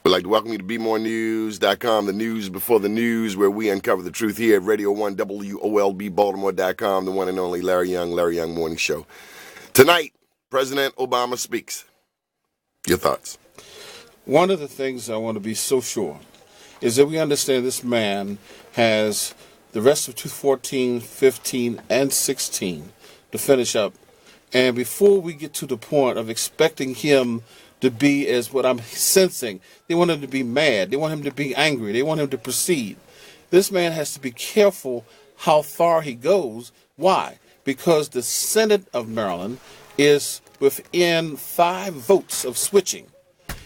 We'd like to welcome you to BeMoreNews.com, the news before the news, where we uncover the truth here at Radio 1 WOLB Baltimore.com, the one and only Larry Young Morning Show. Tonight, President Obama speaks. Your thoughts? One of the things I want to be so sure is that we understand this man has the rest of 2014, 15, and 16 to finish up. And before we get to the point of expecting him to be as what I'm sensing, they want him to be mad, they want him to be angry, they want him to proceed. This man has to be careful how far he goes. Why? Because the Senate of Maryland is within 5 votes of switching.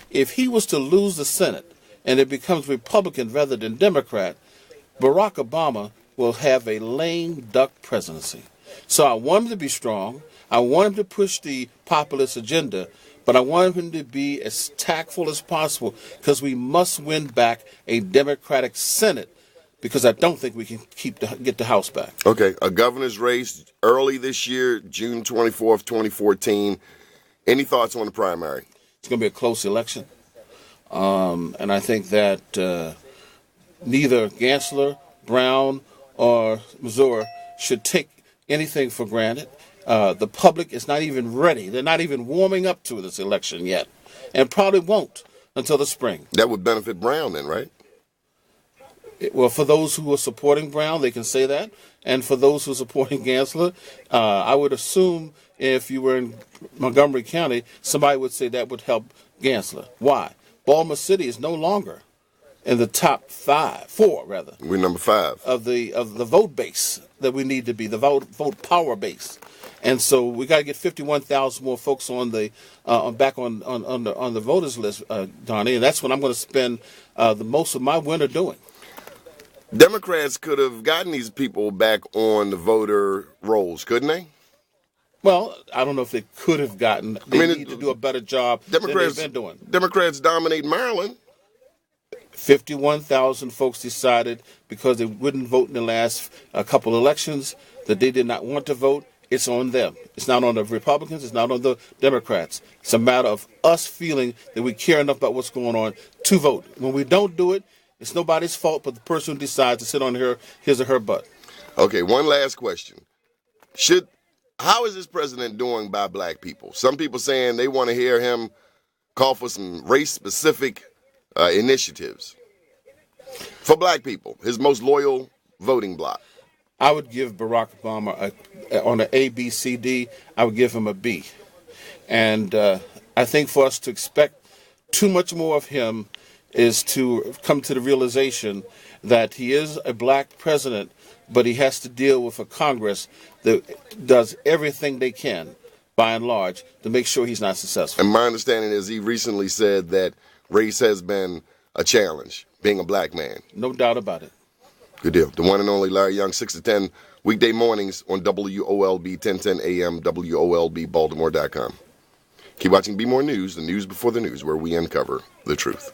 If he was to lose the Senate and it becomes Republican rather than Democrat, Barack Obama will have a lame duck presidency. So I want him to be strong. I want him to push the populist agenda, but I want him to be as tactful as possible because we must win back a Democratic Senate, because I don't think we can get the House back. Okay, a governor's race early this year, June 24th, 2014. Any thoughts on the primary? It's going to be a close election. And I think that neither Gensler, Brown, or Missouri should take anything for granted. The public is not even ready. They're not even warming up to this election yet, and probably won't until the spring. That would benefit Brown then, right? Well, for those who are supporting Brown, they can say that. And for those who are supporting Gensler, I would assume if you were in Montgomery County, somebody would say that would help Gensler. Why? Baltimore City is no longer in the top 4 rather. We're number 5 of the vote base that we need to be, the vote power base. And so we got to get 51,000 more folks on the back on the voters list, Donnie, and that's what I'm going to spend the most of my winter doing. Democrats could have gotten these people back on the voter rolls, couldn't they? Well, I don't know if they could have gotten. They need to do a better job than they've been doing. Democrats dominate Maryland. 51,000 folks decided, because they wouldn't vote in the last couple elections, that they did not want to vote. It's on them. It's not on the Republicans. It's not on the Democrats. It's a matter of us feeling that we care enough about what's going on to vote. When we don't do it, it's nobody's fault but the person who decides to sit on his or her butt. Okay, one last question. How is this president doing by black people? Some people saying they want to hear him call for some race-specific initiatives for black people, his most loyal voting bloc. I would give Barack Obama on an A, B, C, D, I would give him a B. And I think for us to expect too much more of him is to come to the realization that he is a black president, but he has to deal with a Congress that does everything they can, by and large, to make sure he's not successful. And my understanding is he recently said that race has been a challenge, being a black man. No doubt about it. Good deal. The one and only Larry Young, 6 to 10, weekday mornings on WOLB, 1010 AM, WOLB, Baltimore.com. Keep watching Be More News, the news before the news, where we uncover the truth.